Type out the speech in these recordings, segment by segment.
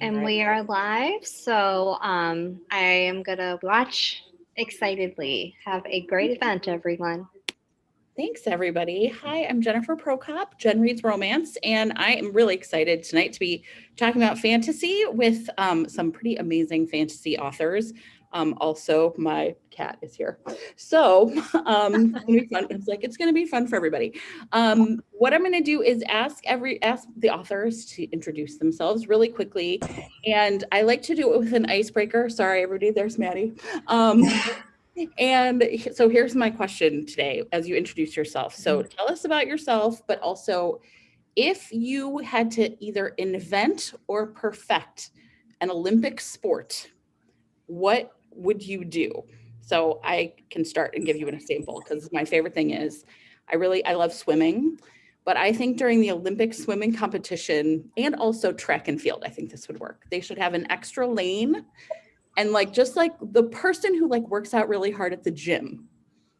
And Right. we are live, so I am gonna watch excitedly. Have a great event, everyone. Thanks, everybody. Hi, I'm Jennifer Prokop, Jen Reads Romance, and I am really excited tonight to be talking about fantasy with some pretty amazing fantasy authors. Also, my cat is here. So, it's gonna be fun. It's like it's gonna be fun for everybody. What I'm gonna do is ask the authors to introduce themselves really quickly. And I like to do it with an icebreaker. Sorry, everybody, there's Maddie. And so here's my question today as you introduce yourself. So tell us about yourself, but also if you had to either invent or perfect an Olympic sport, what would you do? So I can start and give you an example because my favorite thing is I love swimming, but I think during the Olympic swimming competition and also track and field, I think this would work. They should have an extra lane and like just like the person who like works out really hard at the gym,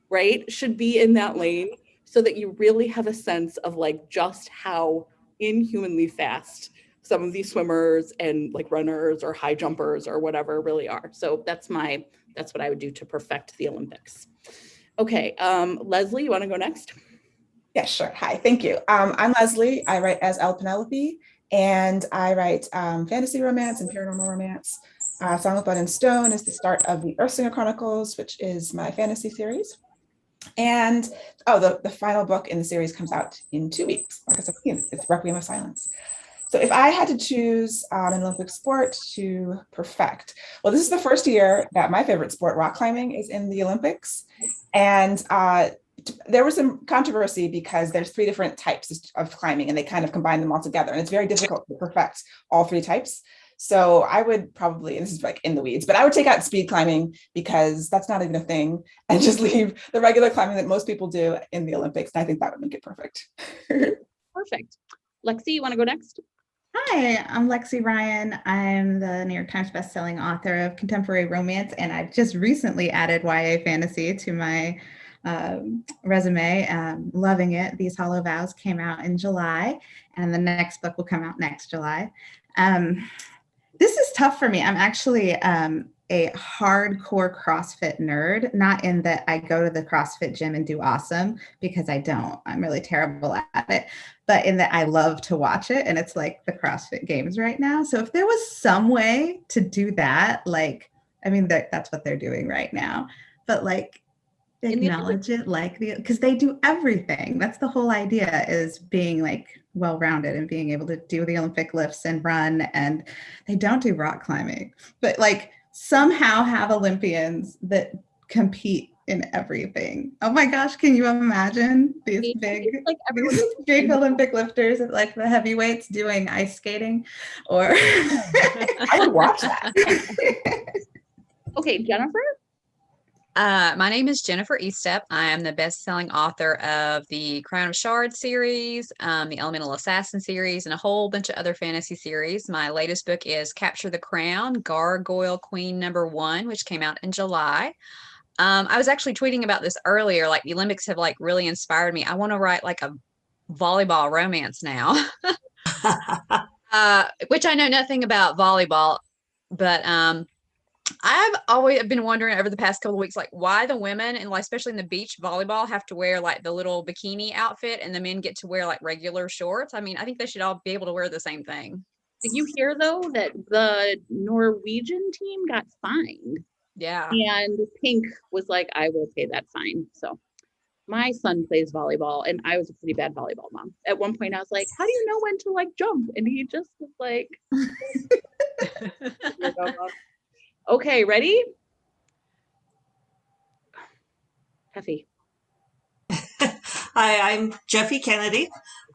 right, should be in that lane so that you really have a sense of like just how inhumanly fast some of these swimmers and like runners or high jumpers or whatever really are. So that's what I would do to perfect the Olympics. Okay, Leslie, you want to go next? Yeah, sure. Hi, thank you. I'm Leslie. I write as El Penelope, and I write fantasy romance and paranormal romance. Song of Blood and Stone is the start of the Earthsinger Chronicles, which is my fantasy series. And the final book in the series comes out in 2 weeks. Like I said, it's Requiem of Silence. So if I had to choose an Olympic sport to perfect, well, this is the first year that my favorite sport, rock climbing, is in the Olympics. And there was some controversy because there's 3 different types of climbing and they kind of combine them all together. And it's very difficult to perfect all 3 types. So I would probably, and this is like in the weeds, but I would take out speed climbing because that's not even a thing and just leave the regular climbing that most people do in the Olympics. And I think that would make it perfect. Perfect. Lexi, you want to go next? Hi, I'm Lexi Ryan. I'm the New York Times bestselling author of contemporary romance, and I've just recently added YA fantasy to my resume. Loving it. These Hollow Vows came out in July, and the next book will come out next July. This is tough for me. I'm actually a hardcore CrossFit nerd, not in that I go to the CrossFit gym and do awesome, because I don't. I'm really terrible at it, but in that I love to watch it. And it's like the CrossFit Games right now. So if there was some way to do that, like, I mean, that's what they're doing right now, but like, acknowledge it like because they do everything. That's the whole idea, is being like well-rounded and being able to do the Olympic lifts and run. And they don't do rock climbing, but like somehow have Olympians that compete in everything. Oh my gosh, can you imagine these big Olympic lifters at like the heavyweights doing ice skating? Or I would watch that. Okay, Jennifer? My name is Jennifer Eastep. I am the best-selling author of the Crown of Shards series, the Elemental Assassin series, and a whole bunch of other fantasy series. My latest book is Capture the Crown, Gargoyle Queen #1, which came out in July. I was actually tweeting about this earlier. Like, the Olympics have like really inspired me. I want to write like a volleyball romance now, which I know nothing about volleyball, but I've always been wondering over the past couple of weeks, like why the women, and like, especially in the beach volleyball, have to wear like the little bikini outfit and the men get to wear like regular shorts. I mean, I think they should all be able to wear the same thing. Did you hear though that the Norwegian team got fined? Yeah. And Pink was like, I will pay that fine. So my son plays volleyball and I was a pretty bad volleyball mom. At one point I was like, how do you know when to like jump? And he just was like, okay, ready? Effie. Hi, I'm Jeffe Kennedy.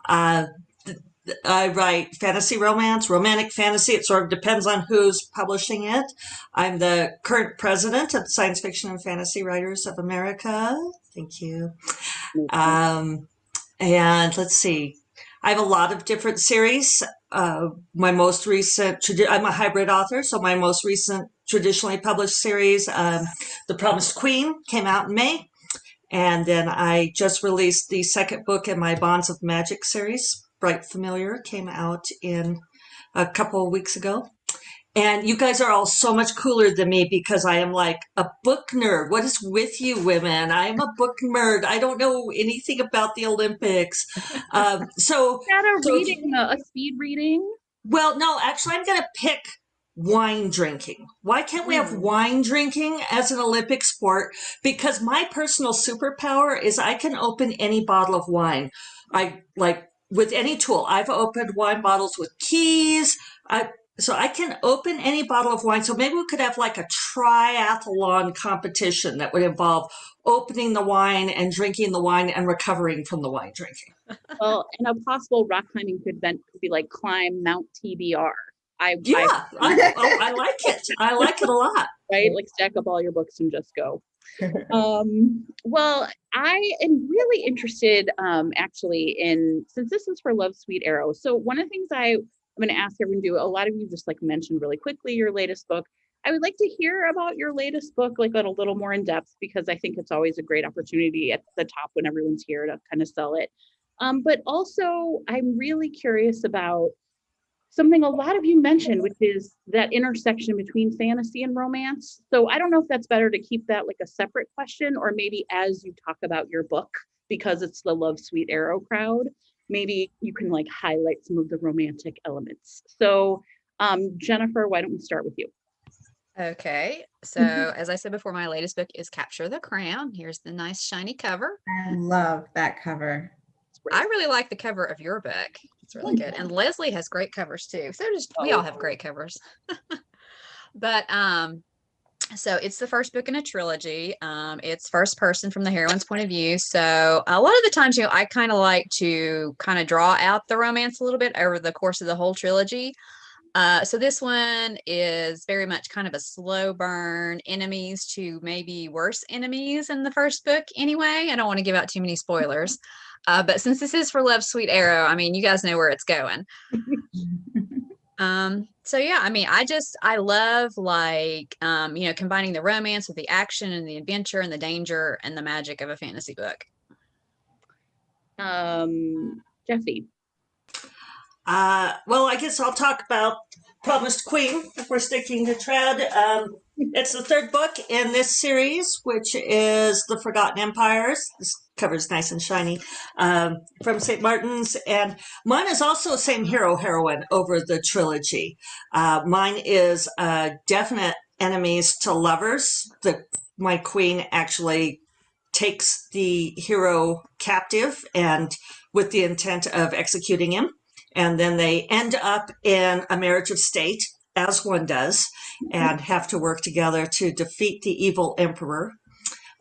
I write fantasy romance, romantic fantasy. It sort of depends on who's publishing it. I'm the current president of Science Fiction and Fantasy Writers of America. Thank you. And let's see. I have a lot of different series. My most recent, I'm a hybrid author, so my most recent traditionally published series, The Promised Queen, came out in May. And then I just released the second book in my Bonds of Magic series, Bright Familiar, came out in a couple of weeks ago. And you guys are all so much cooler than me because I am like a book nerd. What is with you women? I am a book nerd. I don't know anything about the Olympics. So, Got a so reading, a speed reading. well, no, actually, I'm going to pick wine drinking. Why can't we have wine drinking as an Olympic sport? Because my personal superpower is I can open any bottle of wine. I like with any tool. I've opened wine bottles with keys. So I can open any bottle of wine. So maybe we could have like a triathlon competition that would involve opening the wine and drinking the wine and recovering from the wine drinking. Well, and a possible rock climbing event could be like climb Mount TBR. I like it. I like it a lot. Right? Like stack up all your books and just go. Well, I am really interested actually in, since this is for Love Sweet Arrow. So one of the things I'm going to ask everyone to do, a lot of you just like mentioned really quickly your latest book. I would like to hear about your latest book, like on a little more in depth, because I think it's always a great opportunity at the top when everyone's here to kind of sell it. But also I'm really curious about something a lot of you mentioned, which is that intersection between fantasy and romance. So I don't know if that's better to keep that like a separate question, or maybe as you talk about your book, because it's the Love Sweet Arrow crowd, maybe you can like highlight some of the romantic elements. So Jennifer, why don't we start with you? Okay, so as I said before, my latest book is Capture the Crown. Here's the nice shiny cover. I love that cover. I really like the cover of your book. It's really good. And Leslie has great covers too. So we all have great covers. But so it's the first book in a trilogy. It's first person from the heroine's point of view. So a lot of the times, I kind of like to kind of draw out the romance a little bit over the course of the whole trilogy. So this one is very much kind of a slow burn, enemies to maybe worse enemies in the first book anyway. I don't want to give out too many spoilers. But since this is for Love Sweet Arrow, I mean, you guys know where it's going. So yeah, I mean, I love like, combining the romance with the action and the adventure and the danger and the magic of a fantasy book. Jessie. Well, I guess I'll talk about Promised Queen if we're sticking to trad. It's the third book in this series, which is The Forgotten Empires. This cover's nice and shiny, from St. Martin's. And mine is also same heroine over the trilogy. Mine is definite enemies to lovers. My queen actually takes the hero captive and with the intent of executing him. And then they end up in a marriage of state, as one does, and have to work together to defeat the evil emperor.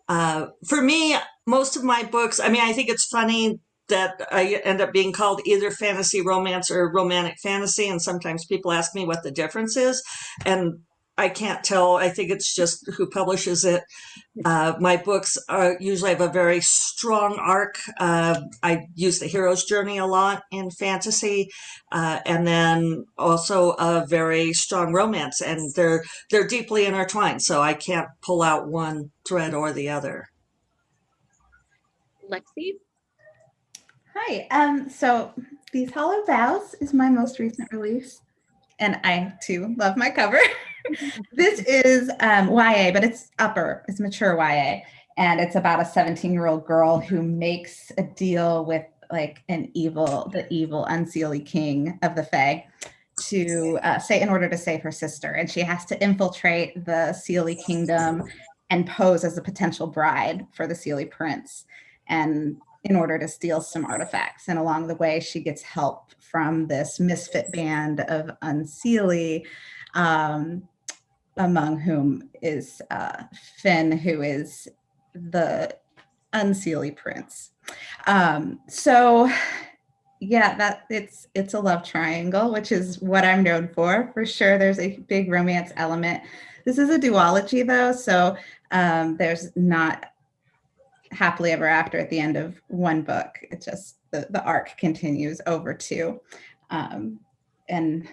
For me, most of my books, I mean, I think it's funny that I end up being called either fantasy romance or romantic fantasy. And sometimes people ask me what the difference is. And I can't tell. I think it's just who publishes it. My books usually have a very strong arc. I use the hero's journey a lot in fantasy, and then also a very strong romance, and they're deeply intertwined. So I can't pull out one thread or the other. Lexi. Hi. So These Hollow Vows is my most recent release, and I too love my cover. This is YA, but it's mature YA. And it's about a 17-year-old girl who makes a deal with like the evil Unseelie king of the Fae in order to save her sister. And she has to infiltrate the Seelie kingdom and pose as a potential bride for the Seelie prince, and in order to steal some artifacts. And along the way, she gets help from this misfit band of Unseelie, among whom is Finn, who is the Unseelie prince. So yeah, it's a love triangle, which is what I'm known for sure. There's a big romance element. This is a duology though, so there's not happily ever after at the end of one book. It's just the arc continues over two. And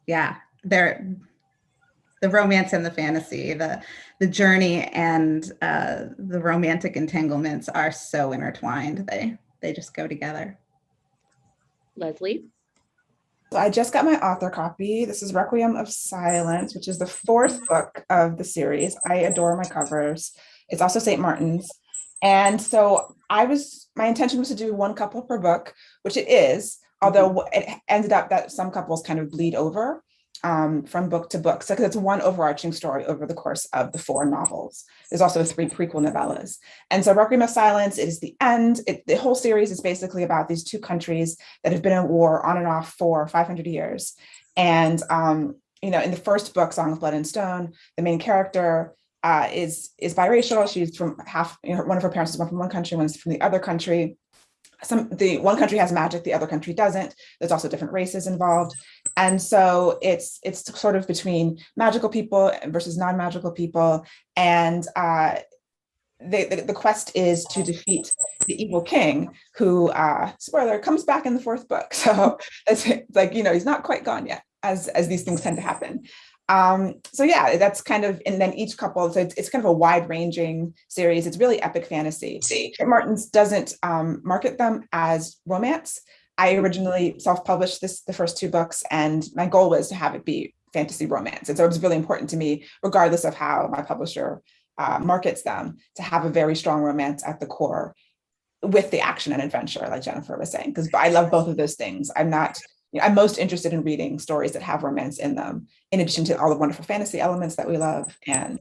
yeah, the romance and the fantasy, the journey and the romantic entanglements are so intertwined. They just go together. Leslie. So I just got my author copy. This is Requiem of Silence, which is the fourth book of the series. I adore my covers. It's also St. Martin's. And so my intention was to do one couple per book, which it is, although it ended up that some couples kind of bleed over from book to book. So because it's one overarching story over the course of the 4 novels. There's also 3 prequel novellas. And so Requiem of Silence is the end. The whole series is basically about these 2 countries that have been at war on and off for 500 years. And, in the first book, Song of Blood and Stone, the main character is biracial. She's from one of her parents is one from one country, one's from the other country. The one country has magic, the other country doesn't. There's also different races involved. And so it's sort of between magical people versus non-magical people. And the quest is to defeat the evil king who, spoiler, comes back in the 4th book. So it's like, he's not quite gone yet, as these things tend to happen. So yeah, that's kind of, and then each couple, so it's kind of a wide ranging series. It's really epic fantasy. St. Martin's doesn't market them as romance. I originally self-published the first 2 books, and my goal was to have it be fantasy romance. And so it was really important to me, regardless of how my publisher markets them, to have a very strong romance at the core with the action and adventure, like Jennifer was saying, because I love both of those things. I'm most interested in reading stories that have romance in them, in addition to all the wonderful fantasy elements that we love and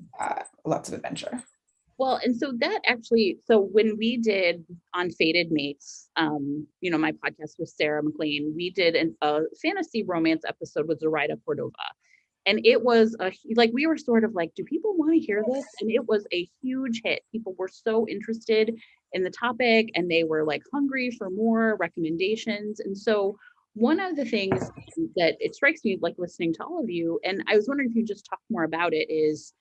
lots of adventure. Well, and so that actually, when we did on Fated Mates, my podcast with Sarah McLean, we did a fantasy romance episode with Zoraida Cordova. And it was we were sort of like, do people want to hear this? And it was a huge hit. People were so interested in the topic, and they were like hungry for more recommendations. And so one of the things that it strikes me, like listening to all of you, and I was wondering if you just talk more about it, is,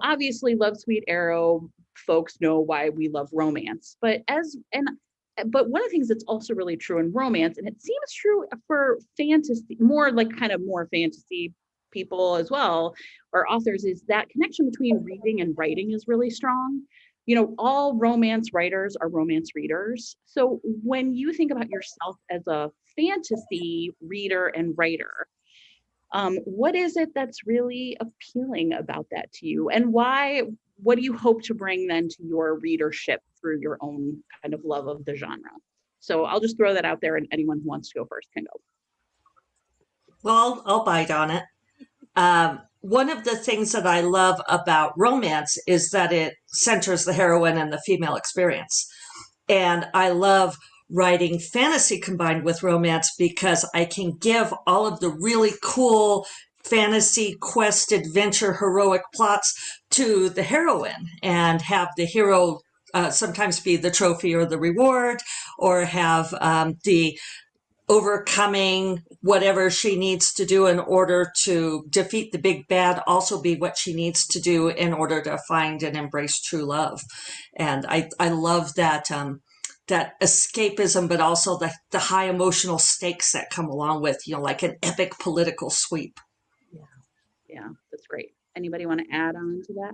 obviously Love, Sweet Arrow folks know why we love romance, but one of the things that's also really true in romance, and it seems true for fantasy, more fantasy people as well, or authors, is that connection between reading and writing is really strong. All romance writers are romance readers. So when you think about yourself as a fantasy reader and writer, what is it that's really appealing about that to you? And what do you hope to bring then to your readership through your own kind of love of the genre? So I'll just throw that out there, and anyone who wants to go first can go. Well, I'll bite on it. One of the things that I love about romance is that it centers the heroine and the female experience. And I love writing fantasy combined with romance because I can give all of the really cool fantasy quest adventure heroic plots to the heroine and have the hero sometimes be the trophy or the reward, or have the overcoming whatever she needs to do in order to defeat the big bad also be what she needs to do in order to find and embrace true love. And I love that that escapism, but also the high emotional stakes that come along with, like an epic political sweep. Yeah, that's great. Anybody want to add on to that?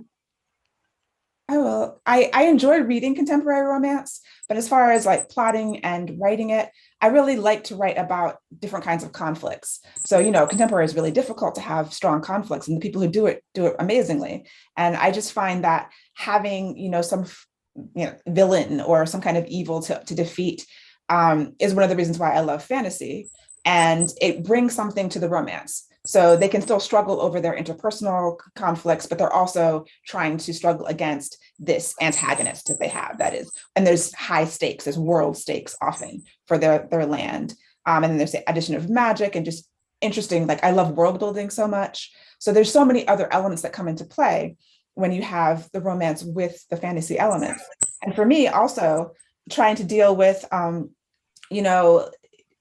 I will. I enjoy reading contemporary romance, but as far as like plotting and writing it, I really like to write about different kinds of conflicts. So, contemporary is really difficult to have strong conflicts, and the people who do it amazingly. And I just find that having, some, villain or some kind of evil to defeat is one of the reasons why I love fantasy. And it brings something to the romance. So they can still struggle over their interpersonal conflicts, but they're also trying to struggle against this antagonist that they have. That is, and there's high stakes, there's world stakes often for their land. And then there's the addition of magic and just interesting, like I love world building so much. So there's so many other elements that come into play when you have the romance with the fantasy elements. And for me also trying to deal with,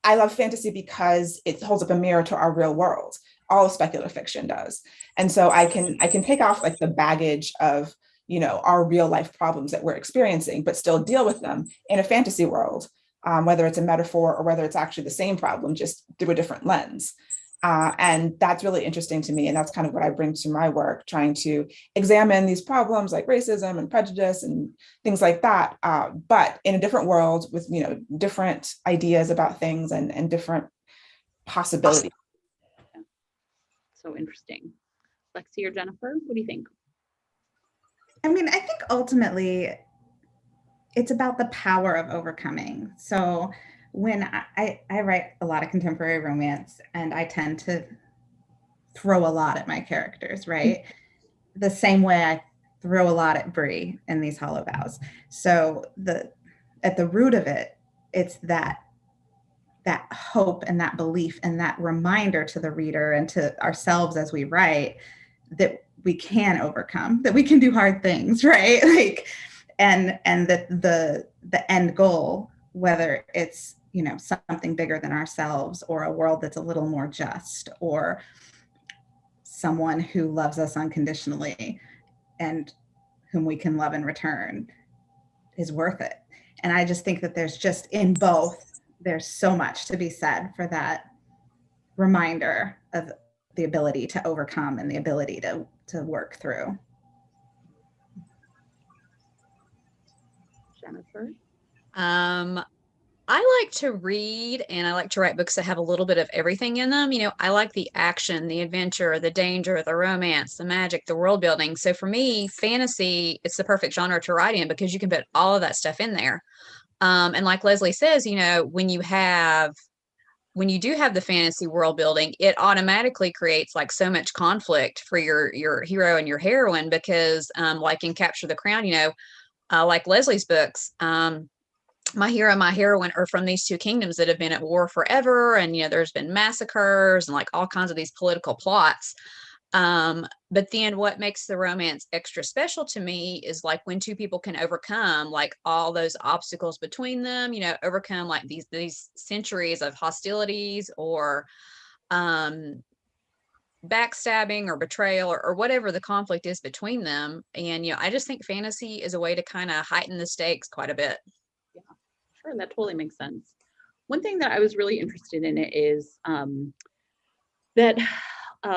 I love fantasy because it holds up a mirror to our real world. All of speculative fiction does. And so I can take off like the baggage of, our real life problems that we're experiencing, but still deal with them in a fantasy world, whether it's a metaphor or whether it's actually the same problem, just through a different lens. And that's really interesting to me. And that's kind of what I bring to my work, trying to examine these problems like racism and prejudice and things like that, but in a different world with, different ideas about things and different possibility. So interesting. Lexi or Jennifer, what do you think? I mean, I think ultimately it's about the power of overcoming. So when I write a lot of contemporary romance, and I tend to throw a lot at my characters, right? The same way I throw a lot at Bree in these Hollow Vows. So at the root of it, it's that hope and that belief and that reminder to the reader and to ourselves as we write that we can overcome, that we can do hard things, right? Like, and that the end goal, whether it's, you know, something bigger than ourselves, or a world that's a little more just, or someone who loves us unconditionally and whom we can love in return, is worth it. And I just think that there's just in both, there's so much to be said for that reminder of the ability to overcome and the ability to work through. Jennifer? I like to read and I like to write books that have a little bit of everything in them. You know, I like the action, the adventure, the danger, the romance, the magic, the world building. So for me, fantasy, it's the perfect genre to write in because you can put all of that stuff in there. And like Leslie says, you know, when you do have the fantasy world building, it automatically creates like so much conflict for your hero and your heroine because like in Capture the Crown, you know, like Leslie's books, my hero and my heroine are from these two kingdoms that have been at war forever. And, you know, there's been massacres and like all kinds of these political plots. But then what makes the romance extra special to me is like when two people can overcome like all those obstacles between them, you know, overcome like these centuries of hostilities or backstabbing or betrayal or whatever the conflict is between them. And, you know, I just think fantasy is a way to kind of heighten the stakes quite a bit. Yeah, sure. That totally makes sense. One thing that I was really interested in it is that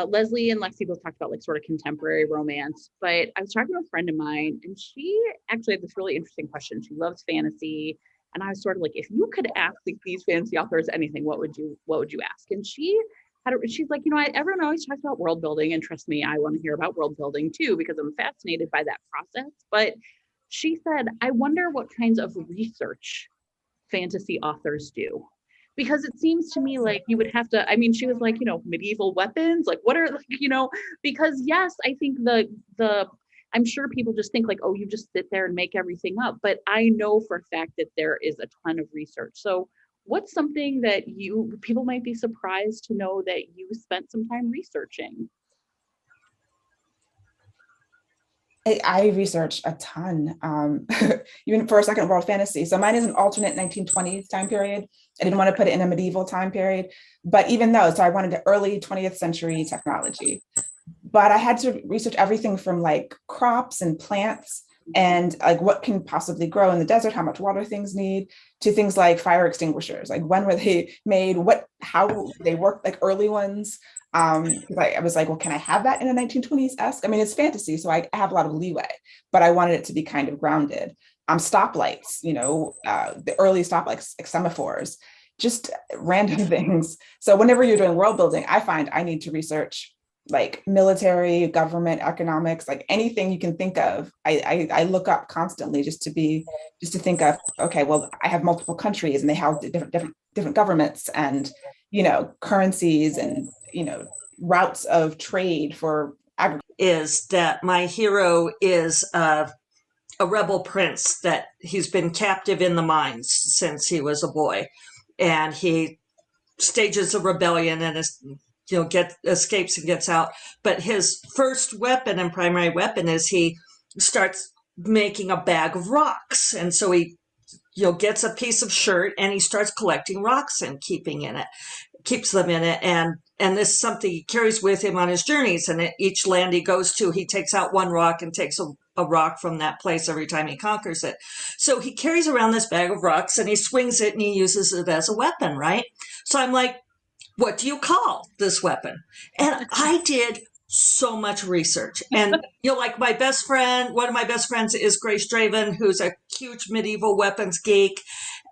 Leslie and Lexi both talked about like sort of contemporary romance, but I was talking to a friend of mine and she actually had this really interesting question. She loves fantasy. And I was sort of like, if you could ask like, these fantasy authors anything, what would you ask? And she's like, you know, everyone always talks about world building, and trust me, I want to hear about world building too, because I'm fascinated by that process. But she said, I wonder what kinds of research fantasy authors do. Because it seems to me like you would have to, I mean, she was like, you know, medieval weapons, like what are, like, you know, because yes, I think I'm sure people just think like, oh, you just sit there and make everything up. But I know for a fact that there is a ton of research. So what's something that people might be surprised to know that you spent some time researching? I researched a ton, even for a Second World Fantasy. So mine is an alternate 1920s time period. I didn't want to put it in a medieval time period, but even though, so I wanted the early 20th century technology. But I had to research everything from like crops and plants and like what can possibly grow in the desert, how much water things need, to things like fire extinguishers, like when were they made, how they work, like early ones. I was like, well, can I have that in a 1920s-esque? I mean, it's fantasy, so I have a lot of leeway, but I wanted it to be kind of grounded. Stoplights, you know, the early stoplights, like semaphores, just random things. So whenever you're doing world building, I find I need to research like military, government, economics, like anything you can think of. I look up constantly just to think of, okay, well, I have multiple countries and they have different governments and, you know, currencies and, you know, routes of trade for agriculture. Is that my hero is a rebel prince, that he's been captive in the mines since he was a boy, and he stages a rebellion and is, you know, escapes and gets out. But his first weapon and primary weapon is he starts making a bag of rocks, and so he, you know, gets a piece of shirt and he starts collecting rocks and keeps them in it, and this is something he carries with him on his journeys. And at each land he goes to, he takes out one rock and takes a rock from that place every time he conquers it. So he carries around this bag of rocks and he swings it and he uses it as a weapon, right? So I'm like, what do you call this weapon? And I did so much research. And, you know, like one of my best friends is Grace Draven, who's a huge medieval weapons geek.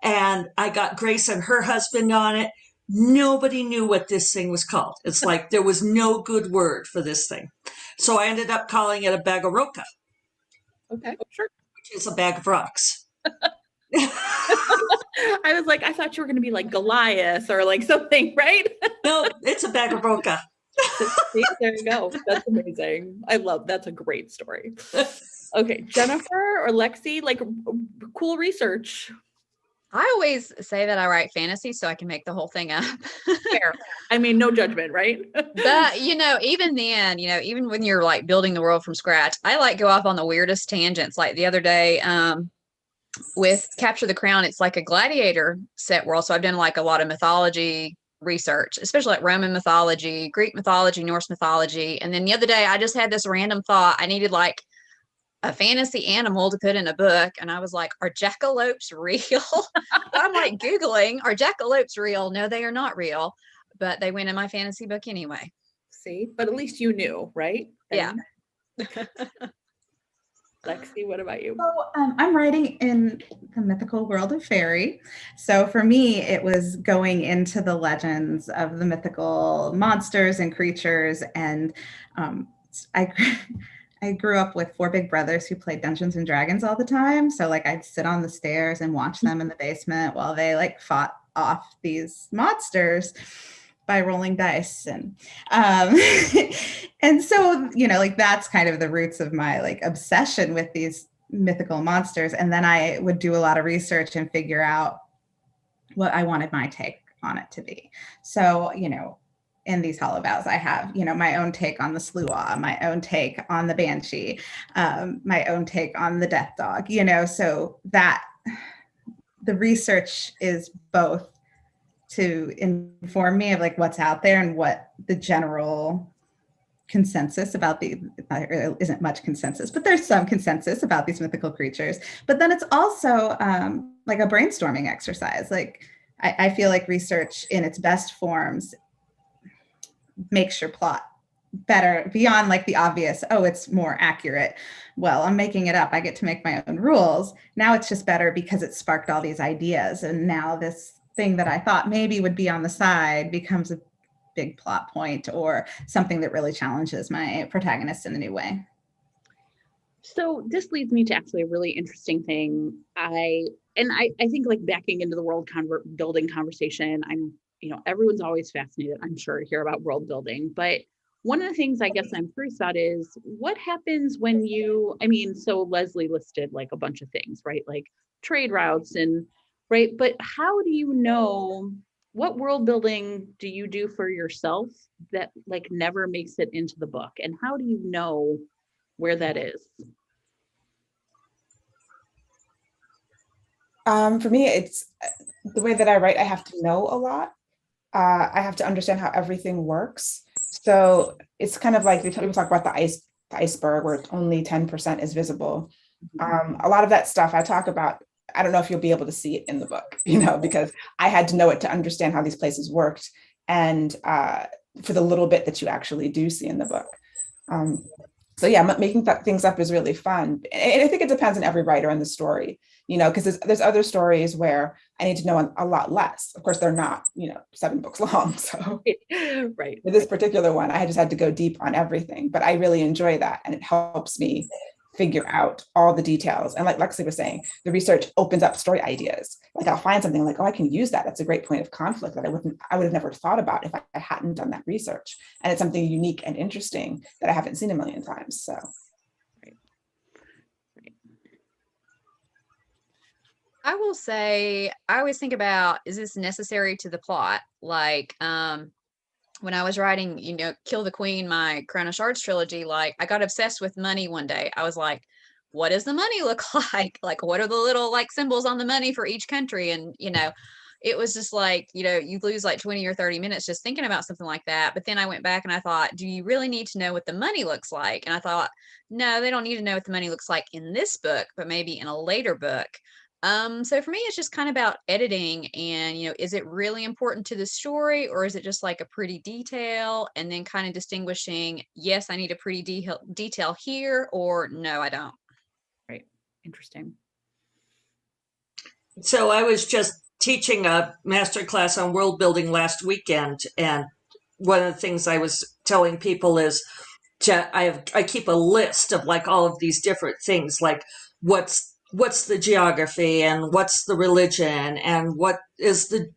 And I got Grace and her husband on it. nobody knew what this thing was called. It's like there was no good word for this thing. So I ended up calling it a bag of roca, Okay, sure. which is a bag of rocks. I was like, I thought you were going to be like Goliath or like something, right? No, it's a bag of roca. See, there you go. That's amazing. I love, that's a great story. Okay, Jennifer or Lexi, like cool research. I always say that I write fantasy so I can make the whole thing up. Fair. I mean, no judgment, right? But, even then, even when you're like building the world from scratch, I like go off on the weirdest tangents. Like the other day, with Capture the Crown, it's like a gladiator set world. So I've done like a lot of mythology research, especially like Roman mythology, Greek mythology, Norse mythology. And then the other day I just had this random thought. I needed like a fantasy animal to put in a book. And I was like, are jackalopes real? I'm like Googling, are jackalopes real? No, they are not real, but they went in my fantasy book anyway. See, but at least you knew, right? Yeah. Lexi, what about you? So I'm writing in the mythical world of fairy. So for me, it was going into the legends of the mythical monsters and creatures. And I grew up with 4 big brothers who played Dungeons and Dragons all the time. So like I'd sit on the stairs and watch them in the basement while they like fought off these monsters by rolling dice. And and so, like that's kind of the roots of my like obsession with these mythical monsters. And then I would do a lot of research and figure out what I wanted my take on it to be. So, in these Hollow Vows, I have, my own take on the Sluagh, my own take on the Banshee, my own take on the Death Dog, so that the research is both to inform me of like what's out there and what the general consensus about there isn't much consensus, but there's some consensus about these mythical creatures. But then it's also like a brainstorming exercise. Like I feel like research in its best forms makes your plot better beyond like the obvious, oh, it's more accurate. Well, I'm making it up. I get to make my own rules. Now it's just better because it sparked all these ideas. And now this thing that I thought maybe would be on the side becomes a big plot point or something that really challenges my protagonist in a new way. So this leads me to actually a really interesting thing. I think like backing into the world building conversation, everyone's always fascinated, I'm sure, to hear about world building. But one of the things I guess I'm curious about is what happens when so Leslie listed like a bunch of things, right? Like trade routes and right. But how do you know what world building do you do for yourself that like never makes it into the book? And how do you know where that is? For me, it's the way that I write, I have to know a lot. I have to understand how everything works. So it's kind of like people talk about the iceberg where only 10% is visible. A lot of that stuff I talk about, I don't know if you'll be able to see it in the book, because I had to know it to understand how these places worked and for the little bit that you actually do see in the book. So yeah, making things up is really fun. And I think it depends on every writer and the story, because there's other stories where I need to know a lot less. Of course, they're not, 7 books long. So right. With this particular one, I just had to go deep on everything, but I really enjoy that. And it helps me figure out all the details. And like Lexi was saying, the research opens up story ideas. Like I'll find something like, oh, I can use that. That's a great point of conflict that I would have never thought about if I hadn't done that research. And it's something unique and interesting that I haven't seen a million times. So. Right. I will say, I always think about, is this necessary to the plot? Like, when I was writing, Kill the Queen, my Crown of Shards trilogy, like I got obsessed with money one day. I was like, what does the money look like? Like, what are the little like symbols on the money for each country? And, it was just like, you lose like 20 or 30 minutes just thinking about something like that. But then I went back and I thought, do you really need to know what the money looks like? And I thought, no, they don't need to know what the money looks like in this book, but maybe in a later book. So for me, it's just kind of about editing and, is it really important to the story or is it just like a pretty detail and then kind of distinguishing, yes, I need a pretty detail here or no, I don't. Right. Interesting. So I was just teaching a master class on world building last weekend, and one of the things I was telling people is I keep a list of like all of these different things, like what's the geography and what's the religion and what is the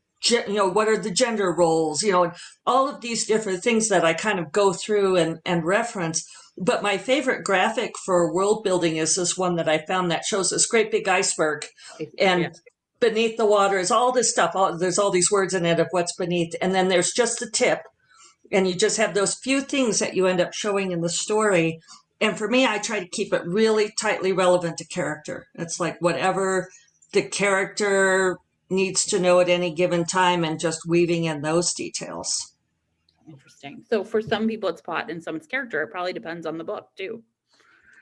what are the gender roles, and all of these different things that I kind of go through and reference. But my favorite graphic for world building is this one that I found that shows this great big iceberg, and beneath the water is all this stuff. There's all these words in it of what's beneath, and then there's just the tip, and you just have those few things that you end up showing in the story. And for me, I try to keep it really tightly relevant to character. It's like whatever the character needs to know at any given time, and just weaving in those details. Interesting. So for some people it's plot and some it's character. It probably depends on the book too.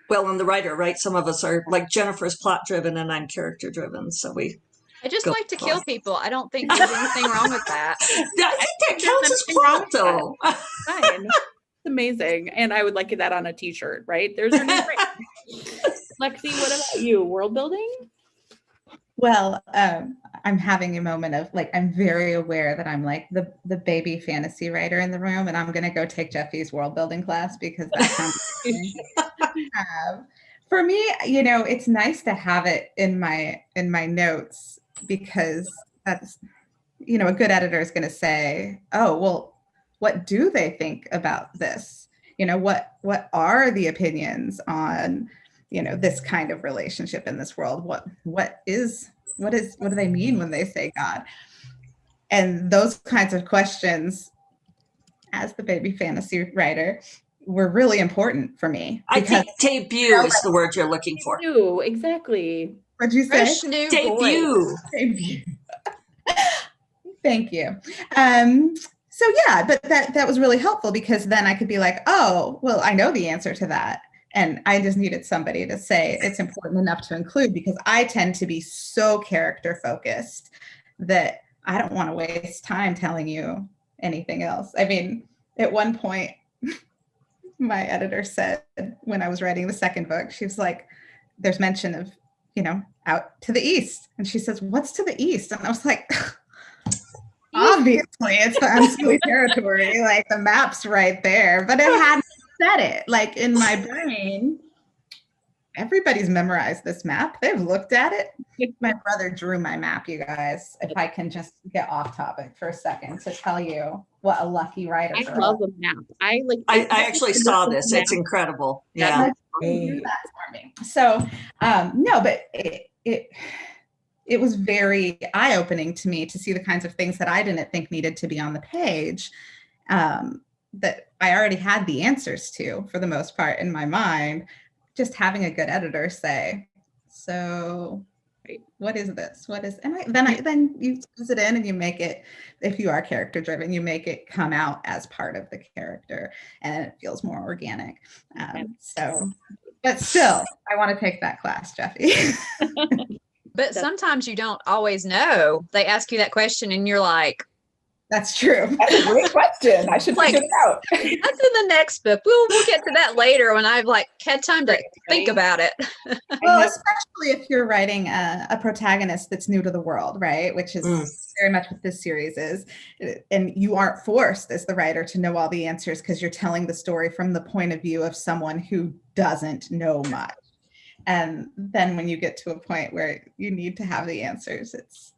Well, and the writer, right? Some of us are like Jennifer's plot driven and I'm character driven. So I just Go like to for kill it. people. I don't think there's anything wrong with that. I think that counts as plot, though. Fine. It's amazing. And I would like that on a t-shirt, right? There's your new brand. Lexi, what about you? World building? Well, I'm having a moment of like, I'm very aware that I'm like the baby fantasy writer in the room, and I'm going to go take Jeffy's world building class because that sounds for me, it's nice to have it in my notes, because that's, a good editor is going to say, oh, well, what do they think about this? What are the opinions on, this kind of relationship in this world? What do they mean when they say God? And those kinds of questions, as the baby fantasy writer, were really important for me. I think debut is the word you're looking for. Debut, exactly. What'd you say? Fresh new Debut. Debut. Thank you. So yeah, but that was really helpful, because then I could be like, oh, well, I know the answer to that. And I just needed somebody to say it's important enough to include, because I tend to be so character focused that I don't want to waste time telling you anything else. I mean, at one point, my editor said when I was writing the second book, she was like, there's mention of, out to the east. And she says, what's to the east? And I was like, obviously it's the unseen territory, like the map's right there, but it hadn't said it. Like in my brain, everybody's memorized this map. They've looked at it. My brother drew my map, you guys, if I can just get off topic for a second to tell you what a lucky writer. I love a map. I actually saw this. It's incredible. Yeah. So no, but it was very eye-opening to me to see the kinds of things that I didn't think needed to be on the page, that I already had the answers to, for the most part, in my mind. Just having a good editor say, so what is this? What is, and then you squeeze it in and you make it, if you are character driven, you make it come out as part of the character and it feels more organic. But still, I want to take that class, Jeffy. But sometimes you don't always know. They ask you that question and you're like, that's true. That's a great question. I should figure it out. That's in the next book. We'll get to that later when I've had time to think about it. Well, especially if you're writing a protagonist that's new to the world, right? Which is very much what this series is. And you aren't forced as the writer to know all the answers, because you're telling the story from the point of view of someone who doesn't know much. And then when you get to a point where you need to have the answers, it's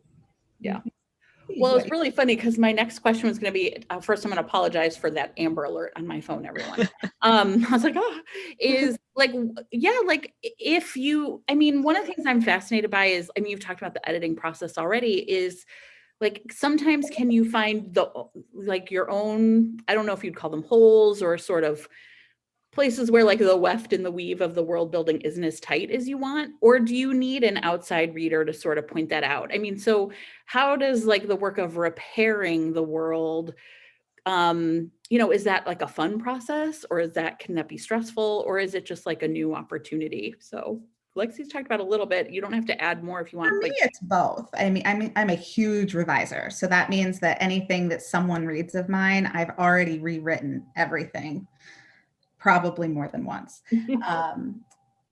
Well, it's really funny because my next question was going to be, first I'm going to apologize for that Amber Alert on my phone, everyone. I was like, is like, yeah, like if you, I mean, one of the things I'm fascinated by is, I mean, you've talked about the editing process already, is like, sometimes can you find like your own, I don't know if you'd call them holes or sort of places where like the weft and the weave of the world building isn't as tight as you want, or do you need an outside reader to sort of point that out? I mean, so how does like the work of repairing the world, is that like a fun process, or can that be stressful, or is it just like a new opportunity? So Lexi's talked about a little bit. You don't have to add more if you want. For me, it's both. I mean, I'm a huge reviser. So that means that anything that someone reads of mine, I've already rewritten everything, probably more than once.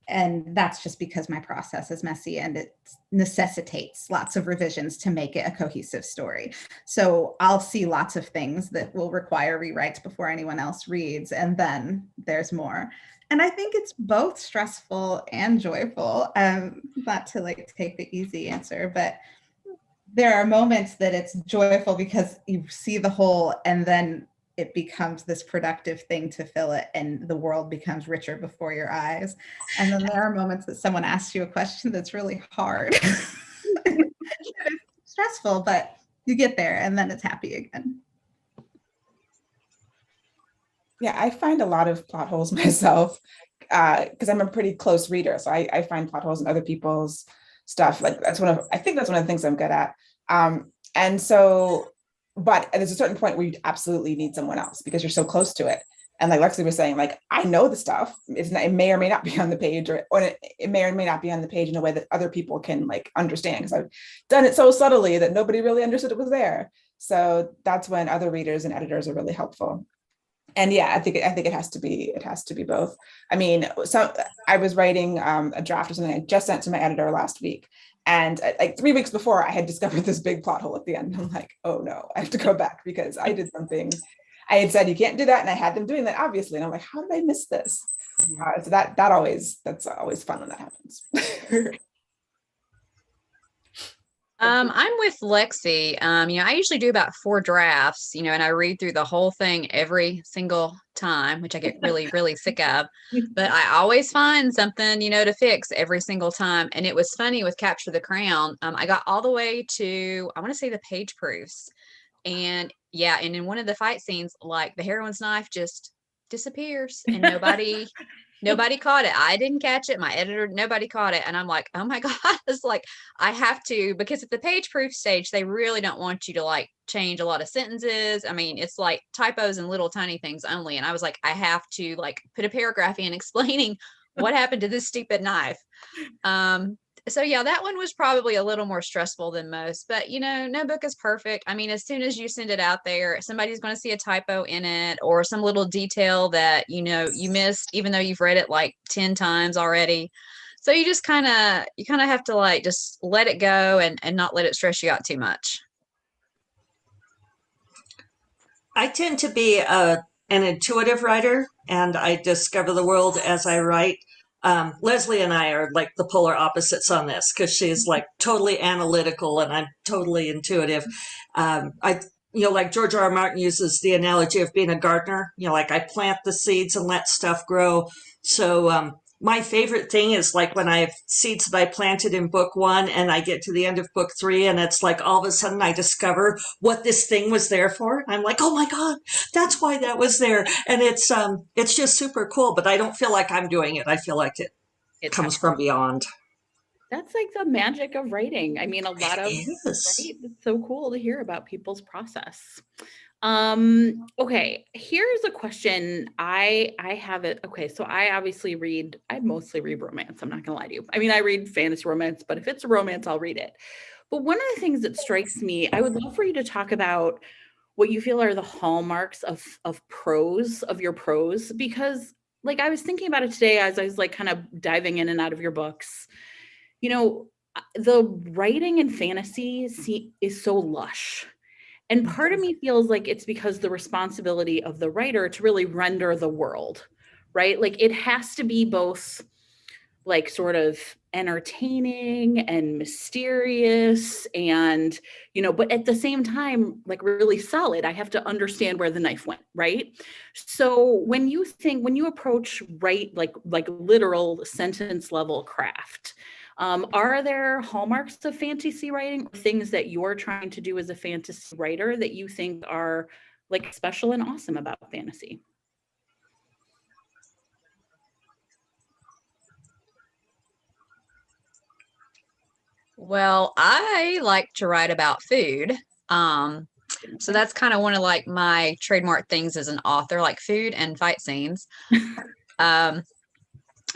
And that's just because my process is messy and it necessitates lots of revisions to make it a cohesive story. So I'll see lots of things that will require rewrites before anyone else reads, and then there's more. And I think it's both stressful and joyful. Not to like take the easy answer, but there are moments that it's joyful because you see the whole, and then it becomes this productive thing to fill it, and the world becomes richer before your eyes. And then there are moments that someone asks you a question that's really hard. It's stressful, but you get there and then it's happy again. Yeah, I find a lot of plot holes myself because I'm a pretty close reader. So I find plot holes in other people's stuff. Like I think that's one of the things I'm good at. And so, but there's a certain point where you absolutely need someone else because you're so close to it. And like Lexi was saying, like, I know the stuff. It may or may not be on the page, or it may or may not be on the page in a way that other people can like understand, because I've done it so subtly that nobody really understood it was there. So that's when other readers and editors are really helpful. And yeah, I think it has to be both. I mean, so I was writing a draft or something I just sent to my editor last week. And like 3 weeks before, I had discovered this big plot hole at the end. I'm like, oh no, I have to go back because I did something. I had said you can't do that, and I had them doing that obviously. And I'm like, how did I miss this? So that's always fun when that happens. I'm with Lexi. I usually do about 4 drafts, and I read through the whole thing every single time, which I get really, really sick of. But I always find something, to fix every single time. And it was funny with Capture the Crown. I got all the way to, I want to say, the page proofs. And yeah, and in one of the fight scenes, like the heroine's knife just disappears and nobody caught it. I didn't catch it. My editor, nobody caught it. And I'm like, oh my God, it's like, I have to, because at the page proof stage, they really don't want you to like change a lot of sentences. I mean, it's like typos and little tiny things only. And I was like, I have to like put a paragraph in explaining what happened to this stupid knife. So yeah, that one was probably a little more stressful than most, but no book is perfect. I mean, as soon as you send it out there, somebody's going to see a typo in it or some little detail that, you missed, even though you've read it like 10 times already. So you just kind of have to like, just let it go and not let it stress you out too much. I tend to be an intuitive writer, and I discover the world as I write. Leslie and I are like the polar opposites on this because she's like totally analytical and I'm totally intuitive. Like George R. R. Martin uses the analogy of being a gardener, like I plant the seeds and let stuff grow. So my favorite thing is like when I have seeds that I planted in book 1 and I get to the end of book 3 and it's like all of a sudden I discover what this thing was there for. I'm like, oh my God, that's why that was there. And it's just super cool, but I don't feel like I'm doing it. I feel like it comes from beyond. That's like the magic of writing. I mean, right? It's so cool to hear about people's process. Okay, here's a question. I have it. Okay, so I mostly read romance. I'm not gonna lie to you. I mean, I read fantasy romance, but if it's a romance, I'll read it. But one of the things that strikes me, I would love for you to talk about what you feel are the hallmarks of prose, of your prose, because like I was thinking about it today as I was like kind of diving in and out of your books. The writing in fantasy is so lush. And part of me feels like it's because the responsibility of the writer to really render the world, right? Like it has to be both like sort of entertaining and mysterious and, but at the same time, like really solid. I have to understand where the knife went, right? So when you approach like literal sentence level craft, are there hallmarks of fantasy writing or things that you're trying to do as a fantasy writer that you think are like special and awesome about fantasy? Well, I like to write about food. So that's kind of one of like my trademark things as an author, like food and fight scenes.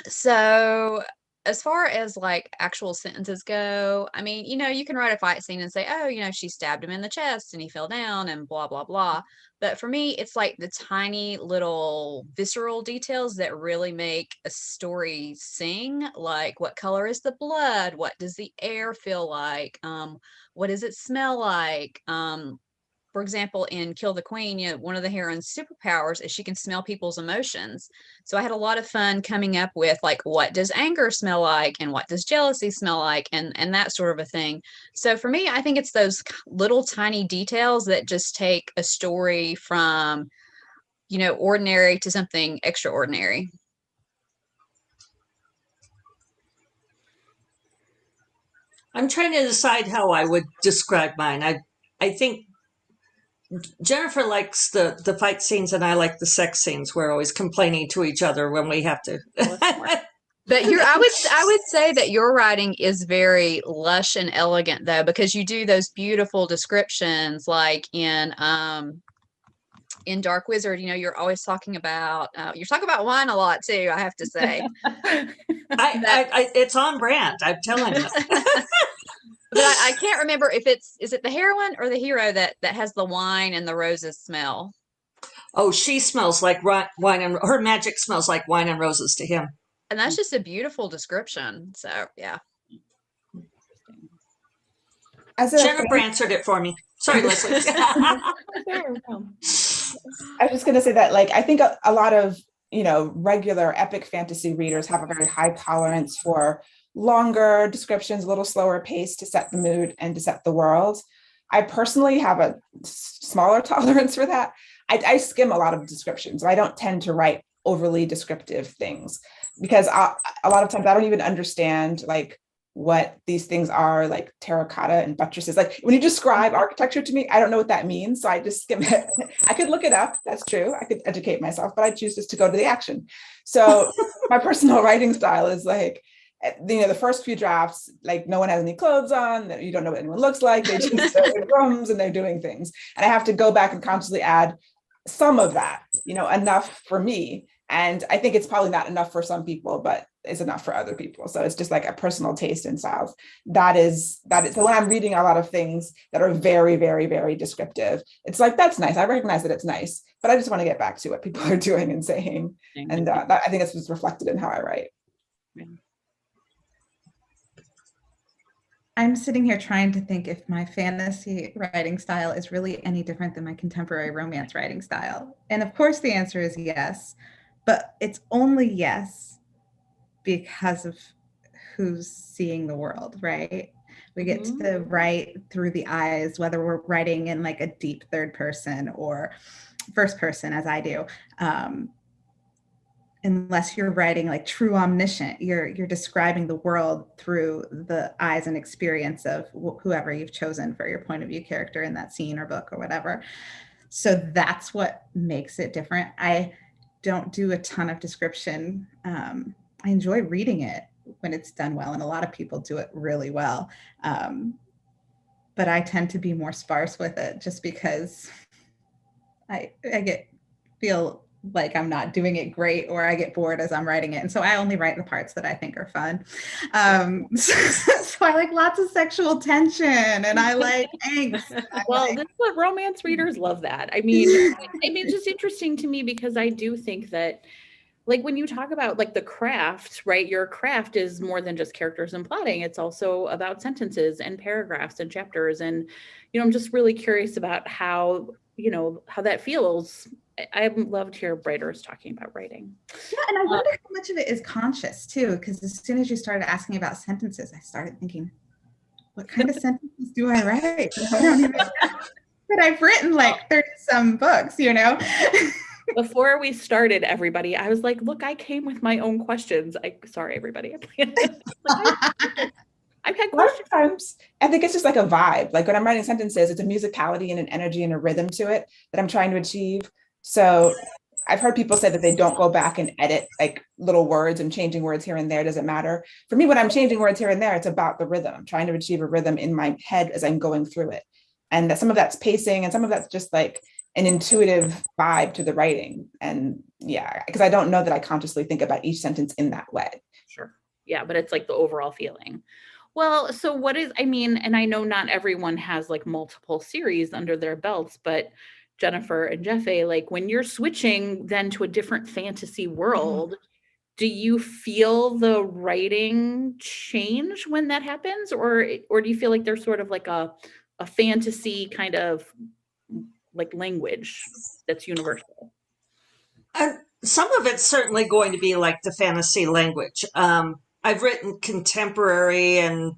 So as far as like actual sentences go, I mean, you can write a fight scene and say, oh, she stabbed him in the chest and he fell down and blah, blah, blah. But for me, it's like the tiny little visceral details that really make a story sing. Like, what color is the blood? What does the air feel like? What does it smell like? For example, in Kill the Queen, one of the heroine's superpowers is she can smell people's emotions. So I had a lot of fun coming up with, like, what does anger smell like, and what does jealousy smell like, and that sort of a thing. So for me, I think it's those little tiny details that just take a story from, ordinary to something extraordinary. I'm trying to decide how I would describe mine. I think Jennifer likes the fight scenes and I like the sex scenes. We're always complaining to each other when we have to. But I would say that your writing is very lush and elegant, though, because you do those beautiful descriptions, like in Dark Wizard. You're always talking about wine a lot too, I have to say. It's on brand, I'm telling you. But I can't remember if is it the heroine or the hero that has the wine and the roses smell. Oh, she smells like wine, and her magic smells like wine and roses to him. And that's just a beautiful description. So, yeah. Jennifer answered it for me. Sorry, Leslie. I was just going to say that, like, I think a lot of, regular epic fantasy readers have a very high tolerance for longer descriptions, a little slower pace to set the mood and to set the world. I personally have a smaller tolerance for that. I skim a lot of descriptions. I don't tend to write overly descriptive things because a lot of times I don't even understand like what these things are, like terracotta and buttresses. Like when you describe architecture to me, I don't know what that means. So I just skim it. I could look it up. That's true. I could educate myself, but I choose just to go to the action. So my personal writing style is like, the first few drafts, like no one has any clothes on, you don't know what anyone looks like, they just are in rooms and they're doing things. And I have to go back and constantly add some of that, enough for me. And I think it's probably not enough for some people, but it's enough for other people. So it's just like a personal taste in styles. That is. So when I'm reading a lot of things that are very, very, very descriptive, it's like, that's nice. I recognize that it's nice, but I just want to get back to what people are doing and saying. And I think it's just reflected in how I write. I'm sitting here trying to think if my fantasy writing style is really any different than my contemporary romance writing style. And of course the answer is yes, but it's only yes because of who's seeing the world, right? We get to write through the eyes, whether we're writing in like a deep third person or first person, as I do. Unless you're writing like true omniscient, you're describing the world through the eyes and experience of whoever you've chosen for your point of view character in that scene or book or whatever. So that's what makes it different. I don't do a ton of description. I enjoy reading it when it's done well, and a lot of people do it really well. But I tend to be more sparse with it just because I feel like I'm not doing it great, or I get bored as I'm writing it. And so I only write the parts that I think are fun. So I like lots of sexual tension and I like angst. Well, this is what romance readers love that. I mean, it's just interesting to me because I do think that, like, when you talk about like the craft, right? Your craft is more than just characters and plotting. It's also about sentences and paragraphs and chapters. And, I'm just really curious about how that feels. I love to hear writers talking about writing. Yeah, and I wonder how much of it is conscious too, because as soon as you started asking about sentences, I started thinking, what kind of sentences do I write? I don't even know. But I've written like 30 some books, Before we started, everybody, I was like, look, I came with my own questions. Sorry, everybody. I've had questions. A lot of times, I think it's just like a vibe. Like when I'm writing sentences, it's a musicality and an energy and a rhythm to it that I'm trying to achieve. So I've heard people say that they don't go back and edit like little words, and changing words here and there doesn't matter. For me, when I'm changing words here and there, it's about the rhythm. I'm trying to achieve a rhythm in my head as I'm going through it. And that some of that's pacing and some of that's just like an intuitive vibe to the writing. And yeah, because I don't know that I consciously think about each sentence in that way. Sure. Yeah, but it's like the overall feeling. Well, so and I know not everyone has like multiple series under their belts, but Jennifer and Jeffe, like when you're switching then to a different fantasy world, do you feel the writing change when that happens, or do you feel like there's sort of like a fantasy kind of like language that's universal? Some of it's certainly going to be like the fantasy language. I've written contemporary and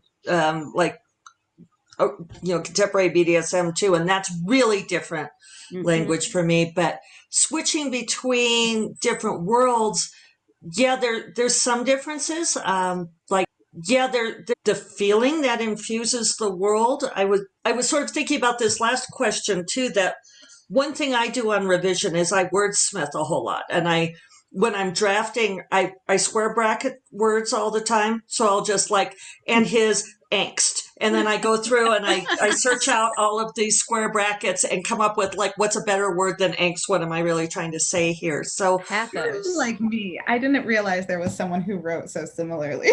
contemporary BDSM too, and that's really different language for me. But switching between different worlds, there's some differences. The feeling that infuses the world. I was sort of thinking about this last question too, that one thing I do on revision is I wordsmith a whole lot. And when I'm drafting, I square bracket words all the time. So I'll just and his angst. And then I go through and I search out all of these square brackets and come up with what's a better word than angst? What am I really trying to say here? So Pathos. Like me, I didn't realize there was someone who wrote so similarly.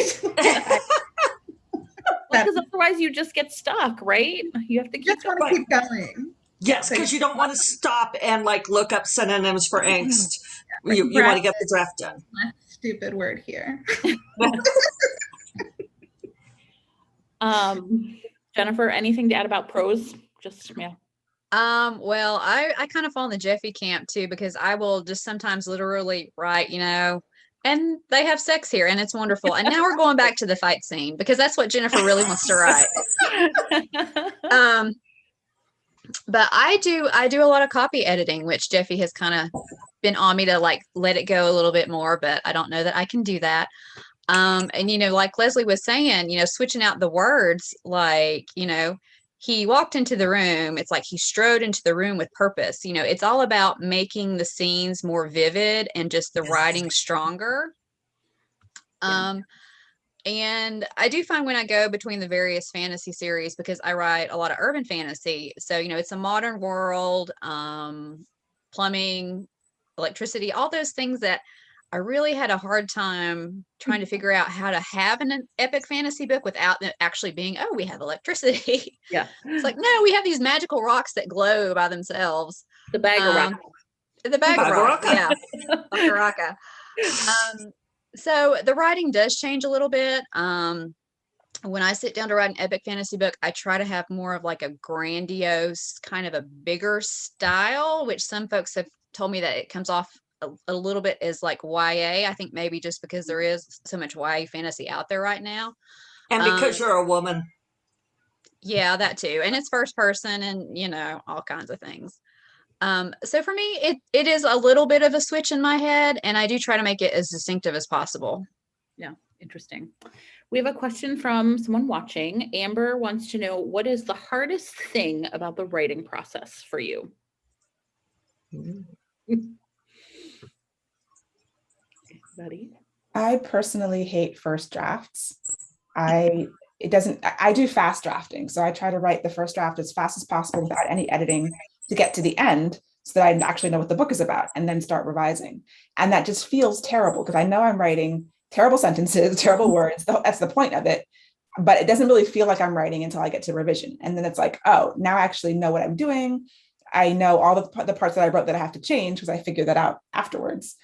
Because otherwise you just get stuck, right? You have to keep Just want to keep going. Yes, because you don't want to stop and look up synonyms for angst. You want to get the draft done. Stupid word here. Jennifer, anything to add about prose? Well, I kind of fall in the Jeffe camp too, because I will just sometimes literally write, and they have sex here and it's wonderful. And now we're going back to the fight scene because that's what Jennifer really wants to write. But I do a lot of copy editing, which Jeffe has kind of been on me to let it go a little bit more, but I don't know that I can do that. And like Leslie was saying, switching out the words, he walked into the room. It's like he strode into the room with purpose. It's all about making the scenes more vivid and just the writing stronger. Yeah. And I do find when I go between the various fantasy series, because I write a lot of urban fantasy. So, it's a modern world, plumbing, electricity, all those things that I really had a hard time trying to figure out how to have an epic fantasy book without it actually being, oh, we have electricity. Yeah. It's like, no, we have these magical rocks that glow by themselves. The bag of rock. The bag of rock. Yeah. Bagaraka. So the writing does change a little bit. When I sit down to write an epic fantasy book, I try to have more of a grandiose, kind of a bigger style, which some folks have told me that it comes off a little bit as YA. I think maybe just because there is so much YA fantasy out there right now. And because you're a woman. Yeah, that too. And it's first person and, all kinds of things. So for me, it is a little bit of a switch in my head, and I do try to make it as distinctive as possible. Yeah, interesting. We have a question from someone watching. Amber wants to know, what is the hardest thing about the writing process for you? Buddy? I personally hate first drafts. I do fast drafting. So I try to write the first draft as fast as possible without any editing to get to the end so that I actually know what the book is about and then start revising. And that just feels terrible because I know I'm writing terrible sentences, terrible words. That's the point of it. But it doesn't really feel like I'm writing until I get to revision. And then it's like, oh, now I actually know what I'm doing. I know all the parts that I wrote that I have to change because I figured that out afterwards.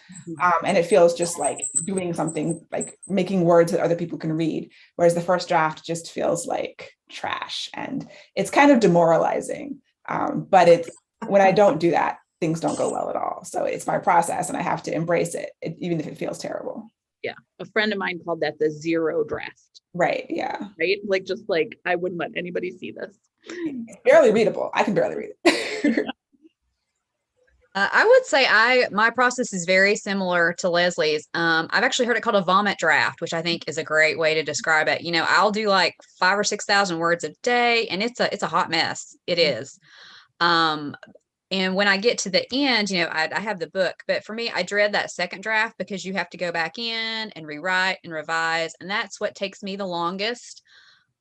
And it feels just like doing something, like making words that other people can read. Whereas the first draft just feels like trash and it's kind of demoralizing. But when I don't do that, things don't go well at all. So it's my process and I have to embrace it, even if it feels terrible. Yeah. A friend of mine called that the zero draft. Right. Yeah. Right. I wouldn't let anybody see this. It's barely readable. I can barely read it. I would say my process is very similar to Leslie's. I've actually heard it called a vomit draft, which I think is a great way to describe it. I'll do 5,000 or 6,000 words a day, and it's a hot mess. It is. And when I get to the end, I have the book, but for me, I dread that second draft because you have to go back in and rewrite and revise. And that's what takes me the longest.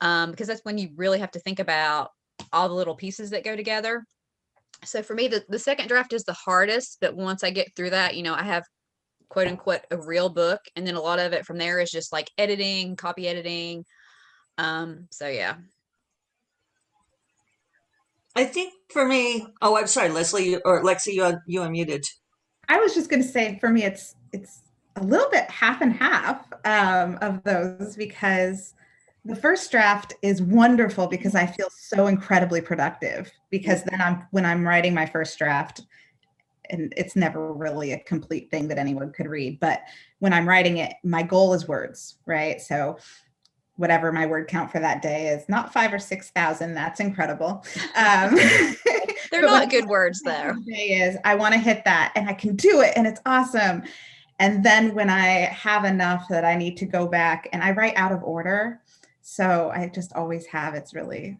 Because that's when you really have to think about all the little pieces that go together. So for me, the second draft is the hardest, but once I get through that, I have quote unquote a real book. And then a lot of it from there is just editing, copy editing. So yeah. I think for me, oh, I'm sorry, Leslie or Lexi, you unmuted. I was just going to say, for me, it's a little bit half and half of those, because the first draft is wonderful because I feel so incredibly productive, because then when I'm writing my first draft, and it's never really a complete thing that anyone could read, but when I'm writing it, my goal is words, right? So whatever my word count for that day is, not 5,000 or 6,000, that's incredible. They're But not good words though. Is I want to hit that, and I can do it, and it's awesome. And then when I have enough that I need to go back, and I write out of order, so I just always have. It's really,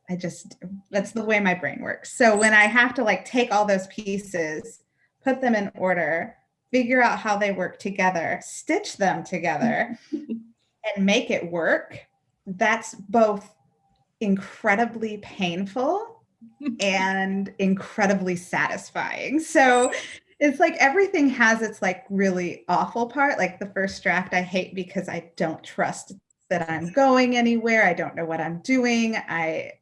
that's the way my brain works. So when I have to like take all those pieces, put them in order, figure out how they work together, stitch them together, and make it work, that's both incredibly painful and incredibly satisfying. So it's like everything has its like really awful part. Like the first draft I hate because I don't trust that I'm going anywhere. I don't know what I'm doing. I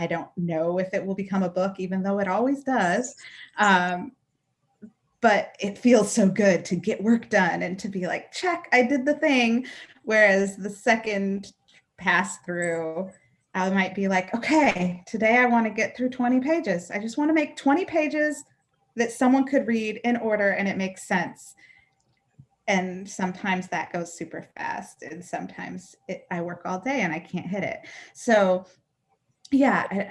don't know if it will become a book, even though it always does. But it feels so good to get work done and to be like, check, I did the thing. Whereas the second pass through, I might be like, okay, today I want to get through 20 pages. I just want to make 20 pages that someone could read in order and it makes sense. And sometimes that goes super fast, and sometimes I work all day and I can't hit it. So yeah,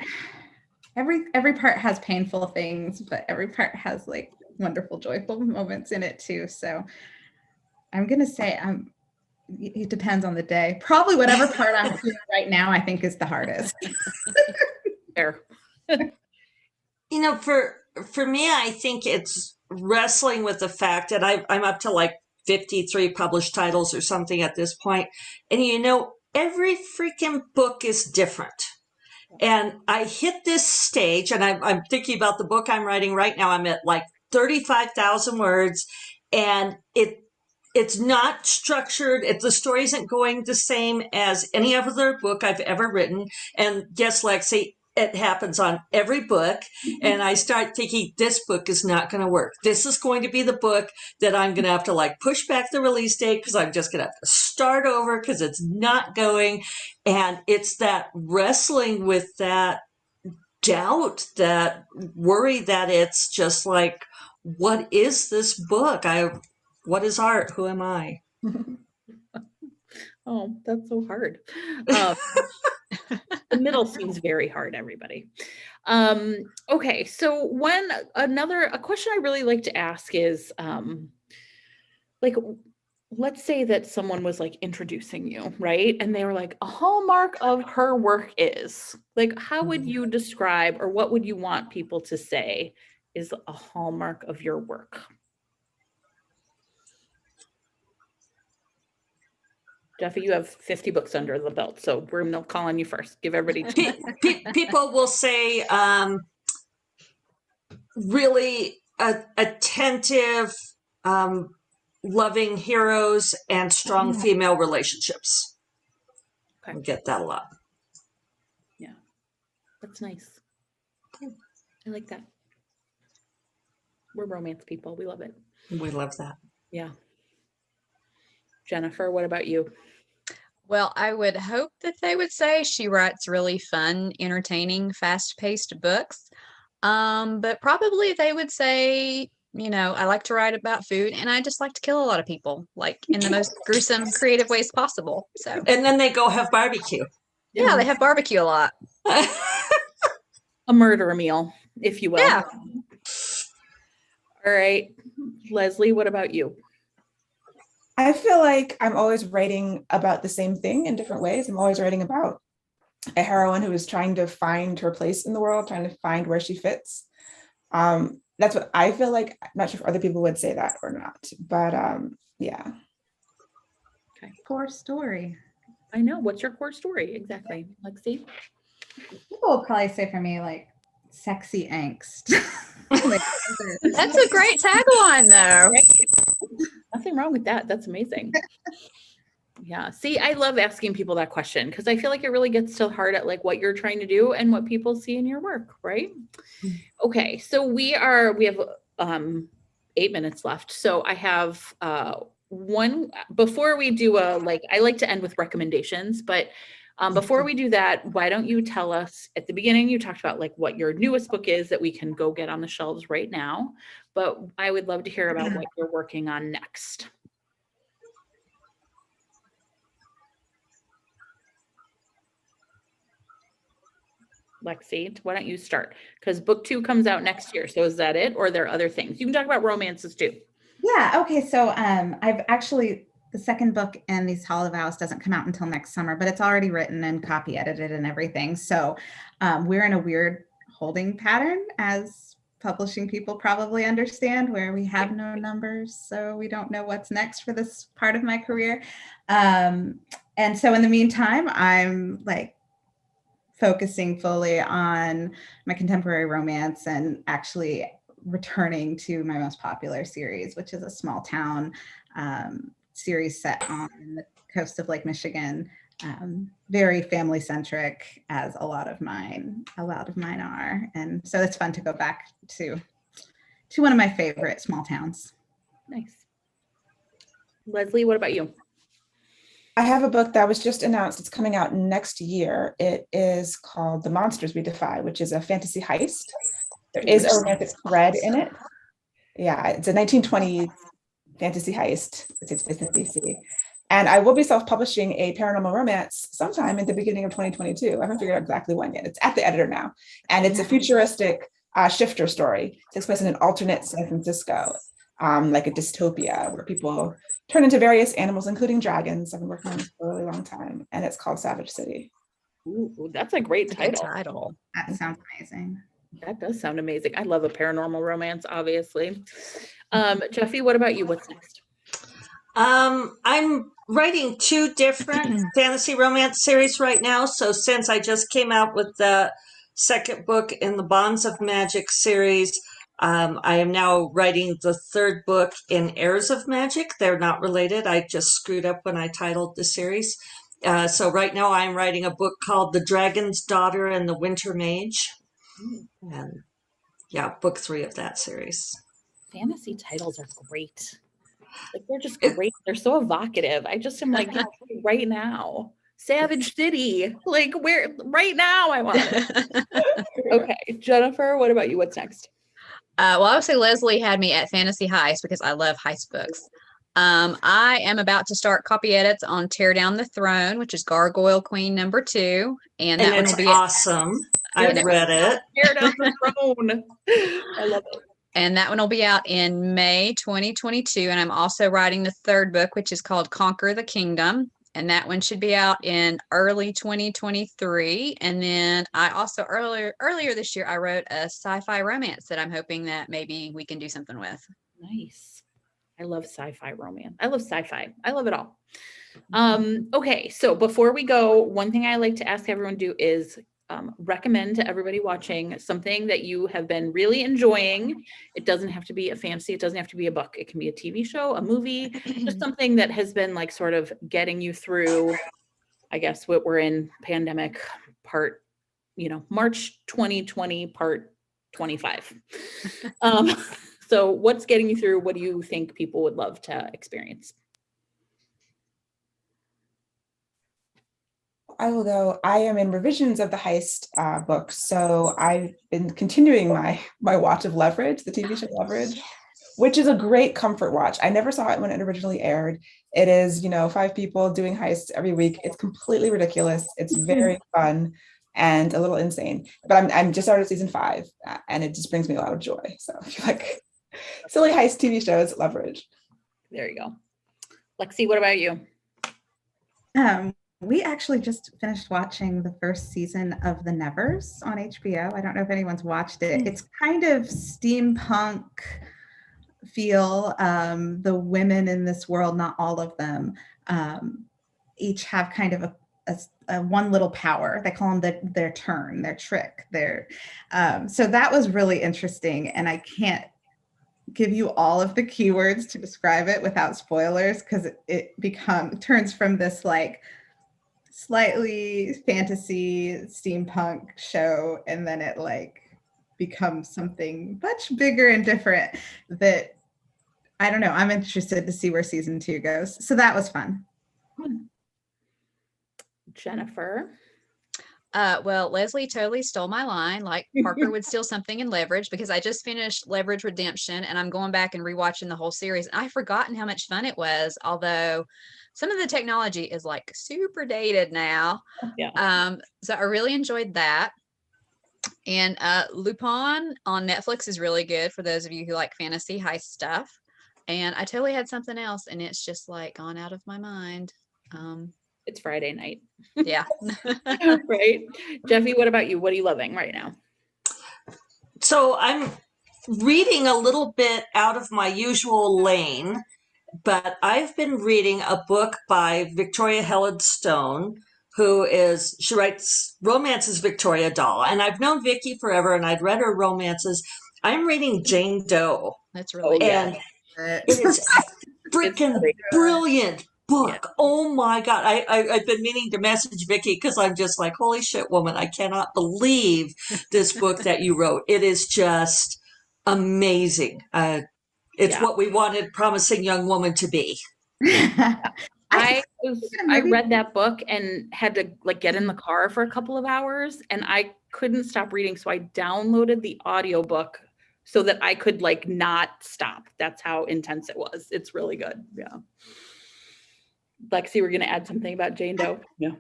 every part has painful things, but every part has like wonderful, joyful moments in it too. So I'm going to say it depends on the day. Probably whatever part I'm doing right now, I think is the hardest. Fair. You know, for me, I think it's wrestling with the fact that I'm up to like 53 published titles or something at this point. And you know, every freaking book is different. And I hit this stage, and I'm thinking about the book I'm writing right now. I'm at like 35,000 words, and it's not structured. The story isn't going the same as any other book I've ever written. And yes, Lexi, it happens on every book. And I start thinking, this book is not going to work. This is going to be the book that I'm going to have to like push back the release date, because I'm just going to have to start over because it's not going. And it's that wrestling with that doubt, that worry that it's just like, what is this book? What is art? Who am I? Oh, that's so hard. The middle seems very hard, everybody. Okay, so a question I really like to ask is, like, let's say that someone was like introducing you, right? And they were like, a hallmark of her work is, like, how would you describe, or what would you want people to say is a hallmark of your work? Jeffy, you have 50 books under the belt, so we're going to call on you first. Give everybody people will say really attentive, loving heroes, and strong female relationships. Okay. I get that a lot. Yeah, that's nice. I like that. We're romance people. We love it. We love that. Yeah. Jennifer, what about you? Well, I would hope that they would say she writes really fun, entertaining, fast-paced books. But probably they would say, you know, I like to write about food, and I just like to kill a lot of people, like in the most gruesome, creative ways possible. So, And then they go have barbecue. yeah, they have barbecue a lot. A murder meal, if you will. Yeah. All right. Leslie, what about you? I feel like I'm always writing about the same thing in different ways. I'm always writing about a heroine who is trying to find her place in the world, trying to find where she fits. That's what I feel like. I'm not sure if other people would say that or not, but yeah. Okay. Core story. I know. What's your core story? Exactly. Lexi? People would probably say for me, like, sexy angst. Like, That's a great tagline, though. Nothing wrong with that. That's amazing. Yeah. See, I love asking people that question because I feel like it really gets to the heart at like what you're trying to do and what people see in your work, right? Okay. So we have 8 minutes left. So I have one before we do I like to end with recommendations, but before we do that, why don't you tell us at the beginning, you talked about like what your newest book is that we can go get on the shelves right now, but I would love to hear about what you're working on next. Lexi, why don't you start? Because book 2 comes out next year. So is that it? Or are there other things? You can talk about romances too. Yeah. Okay. So I've actually, the second book in These Hollow Vows doesn't come out until next summer, but it's already written and copy edited and everything. So we're in a weird holding pattern, as publishing people probably understand, where we have no numbers. So we don't know what's next for this part of my career. And so in the meantime, I'm like focusing fully on my contemporary romance and actually returning to my most popular series, which is a small town series set on the coast of Lake Michigan. Very family centric, as a lot of mine are. And so it's fun to go back to one of my favorite small towns. Nice. Leslie, what about you? I have a book that was just announced. It's coming out next year. It is called The Monsters We Defy, which is a fantasy heist. There is a romantic thread in it. Yeah, it's a 1920s fantasy heist. It takes place in DC. And I will be self-publishing a paranormal romance sometime in the beginning of 2022. I haven't figured out exactly when yet. It's at the editor now. And it's a futuristic shifter story. It takes place in an alternate San Francisco, like a dystopia where people turn into various animals, including dragons. I've been working on this for a really long time. And it's called Savage City. Ooh, that's a great Title. That sounds amazing. That does sound amazing. I love a paranormal romance, obviously. Jeffy, what about you? What's next? I'm writing 2 different fantasy romance series right now. So since I just came out with the second book in the Bonds of Magic series, I am now writing the 3rd book in Heirs of Magic. They're not related. I just screwed up when I titled the series. So right now I'm writing a book called The Dragon's Daughter and the Winter Mage. And yeah, book 3 of that series. Fantasy titles are great. Like they're just great. They're so evocative. I just am like, yeah, right now. Savage City. Like where right now I want it. Okay. Jennifer, what about you? What's next? Well, obviously Leslie had me at Fantasy Heist because I love heist books. I am about to start copy edits on Tear Down the Throne, which is Gargoyle Queen #2. And that one it's will be awesome. I've read it. Tear Down the Throne. I love it. And that one will be out in May 2022. And I'm also writing the 3rd book, which is called Conquer the Kingdom. And that one should be out in early 2023. And then I also earlier this year, I wrote a sci-fi romance that I'm hoping that maybe we can do something with. Nice. I love sci-fi romance. I love sci-fi. I love it all. Okay. So before we go, one thing I like to ask everyone to do is recommend to everybody watching something that you have been really enjoying. It doesn't have to be a fantasy. It doesn't have to be a book. It can be a TV show, a movie, just something that has been like sort of getting you through, I guess, what we're in pandemic part, March 2020, part 25. So what's getting you through? What do you think people would love to experience? I will go. I am in revisions of the Heist book, so I've been continuing my watch of Leverage, the TV show Leverage, which is a great comfort watch. I never saw it when it originally aired. It is, 5 people doing heists every week. It's completely ridiculous. It's very fun and a little insane. But I'm just started season 5, and it just brings me a lot of joy. So if you like silly heist TV shows, Leverage. There you go. Lexi, what about you? We actually just finished watching the 1st season of The Nevers on HBO. I don't know if anyone's watched it. It's kind of steampunk feel. The women in this world, not all of them, each have kind of a one little power. They call them their turn, their trick. So that was really interesting. And I can't give you all of the keywords to describe it without spoilers, because it turns from this like slightly fantasy steampunk show, and then it like becomes something much bigger and different that I don't know. I'm interested to see where season 2 goes. So that was fun. Jennifer. Well, Leslie totally stole my line, like Parker would steal something in Leverage, because I just finished Leverage Redemption and I'm going back and rewatching the whole series. I've forgotten how much fun it was, although some of the technology is like super dated now. Yeah. So I really enjoyed that. And Lupin on Netflix is really good for those of you who like fantasy heist stuff. And I totally had something else and it's just like gone out of my mind. It's Friday night. Yeah. Right. Jeffy, what about you? What are you loving right now? So I'm reading a little bit out of my usual lane, but I've been reading a book by Victoria Helen Stone, she writes Romances Victoria Doll. And I've known Vicky forever and I'd read her romances. I'm reading Jane Doe. That's really good. And it is freaking brilliant book. Yeah. Oh my God. I've been meaning to message Vicky because I'm just like, holy shit, woman, I cannot believe this book that you wrote. It is just amazing. It's what we wanted Promising Young Woman to be. I read that book and had to like get in the car for a couple of hours and I couldn't stop reading. So I downloaded the audiobook so that I could like not stop. That's how intense it was. It's really good. Yeah. Lexi, we're going to add something about Jane Doe. Yeah.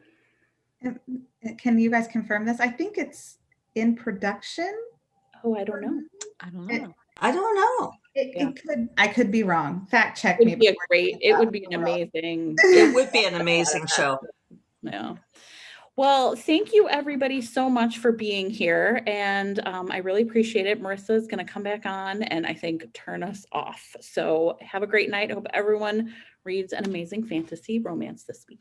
Can you guys confirm this? I think it's in production. Oh, I don't know. I don't know. It could. I could be wrong. Fact check me. It would be an amazing. It would be an amazing show. Yeah. Well, thank you everybody so much for being here. And I really appreciate it. Marissa is going to come back on and I think turn us off. So have a great night. I hope everyone reads an amazing fantasy romance this week.